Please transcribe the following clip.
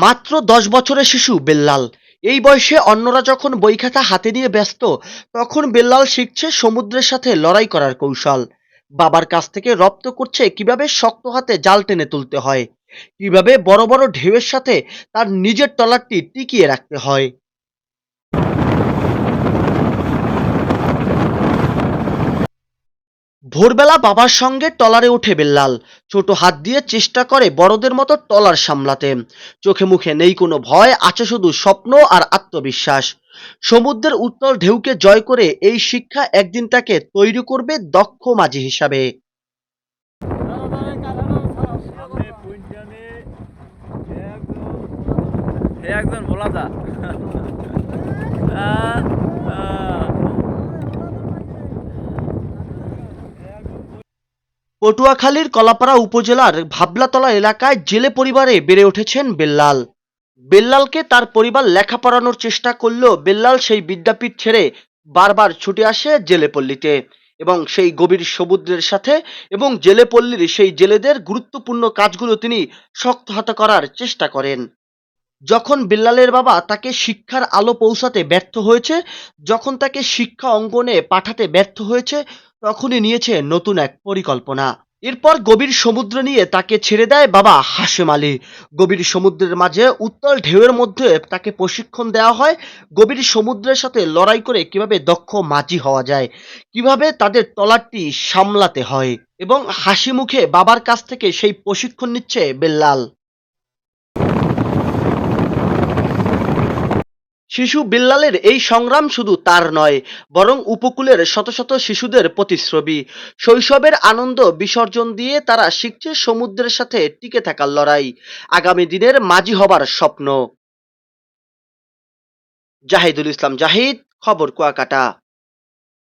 মাত্র ১০ বছরের শিশু বেল্লাল। এই বয়সে অন্যরা যখন বই খাতা হাতে নিয়ে ব্যস্ত, তখন বেল্লাল শিখছে সমুদ্রের সাথে লড়াই করার কৌশল। বাবার কাছ থেকে রপ্ত করছে কিভাবে শক্ত হাতে জাল টেনে তুলতে হয়, কিভাবে বড় বড় ঢেউয়ের সাথে তার নিজের ট্রলারটি টিকিয়ে রাখতে হয়। ভোরবেলা বাবার সঙ্গে ট্রলারে ওঠে বেল্লাল। ছোট হাত দিয়ে চেষ্টা করে বড়দের মতো ট্রলার সামলাতে। চোখে মুখে নেই কোনো ভয়, আছে শুধু স্বপ্ন আর আত্মবিশ্বাস। সমুদ্রের উত্তাল ঢেউকে জয় করে এই শিক্ষা একদিন তাকে তৈরি করবে দক্ষ মাঝি হিসাবে। একজন বলা যা পটুয়াখালীর কলাপাড়া উপজেলার ভাবলাতলা এলাকায় জেলে পরিবারে বেড়ে উঠেছেন বেল্লাল। বেল্লালকে তার পরিবার লেখা পড়ানোর চেষ্টা করলেও বেল্লাল সেই বিদ্যাপীঠ ছেড়ে বারবার ছুটে আসে জেলেপল্লীতে, এবং সেই গভীর সমুদ্রের সাথে এবং জেলেপল্লীর সেই জেলেদের গুরুত্বপূর্ণ কাজগুলো তিনি শক্ত হাতে করার চেষ্টা করেন। যখন বেল্লালের বাবা তাকে শিক্ষার আলো পৌঁছাতে ব্যর্থ হয়েছে, যখন তাকে শিক্ষা অঙ্গনে পাঠাতে ব্যর্থ হয়েছে, তখনই নিয়েছে নতুন এক পরিকল্পনা। এরপর গভীর সমুদ্র নিয়ে তাকে ছেড়ে দেয় বাবা হাশেম আলী। গভীর সমুদ্রের মাঝে উত্তাল ঢেউয়ের মধ্যে তাকে প্রশিক্ষণ দেওয়া হয় গভীর সমুদ্রের সাথে লড়াই করে কিভাবে দক্ষ মাঝি হওয়া যায়, কিভাবে তাদের ট্রলারটি সামলাতে হয়। এবং হাসি মুখে বাবার কাছ থেকে সেই প্রশিক্ষণ নিচ্ছে বেল্লাল। শিশু বিল্লালের এই সংগ্রাম শুধু তার নয়, বরং উপকূলের শত শত শিশুদের প্রতিচ্ছবি। শৈশবের আনন্দ বিসর্জন দিয়ে তারা শিখছে সমুদ্রের সাথে টিকে থাকার লড়াই, আগামী দিনের মাঝি হবার স্বপ্ন। জাহিদুল ইসলাম জাহিদ, খবর কুয়াকাটা।